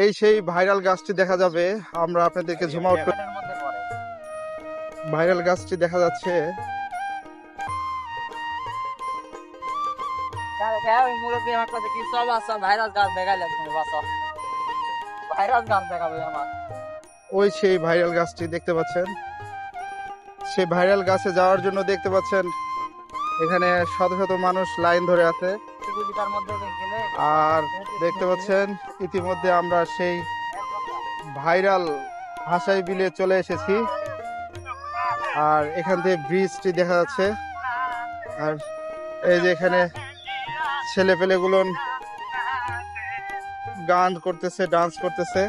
এই সেই ভাইরাল গাছটি দেখা যাবে, আমরা আপনাদেরকে জুম আউট করে ভাইরাল গাছটি দেখা যাচ্ছে। ওই সেই ভাইরাল গাছটি দেখতে পাচ্ছেন। সেই ভাইরাল গাছে যাওয়ার জন্য দেখতে পাচ্ছেন এখানে শত শত মানুষ লাইন ধরে আছে। আর দেখতে পাচ্ছেন ইতিমধ্যে আমরা সেই ভাইরাল ভাষাই বিলে চলে এসেছি। আর এখান থেকে ব্রিজটি দেখা যাচ্ছে। আর এই যে এখানে ছেলে পেলেগুলো গান করতেছে, ডান্স করতেছে।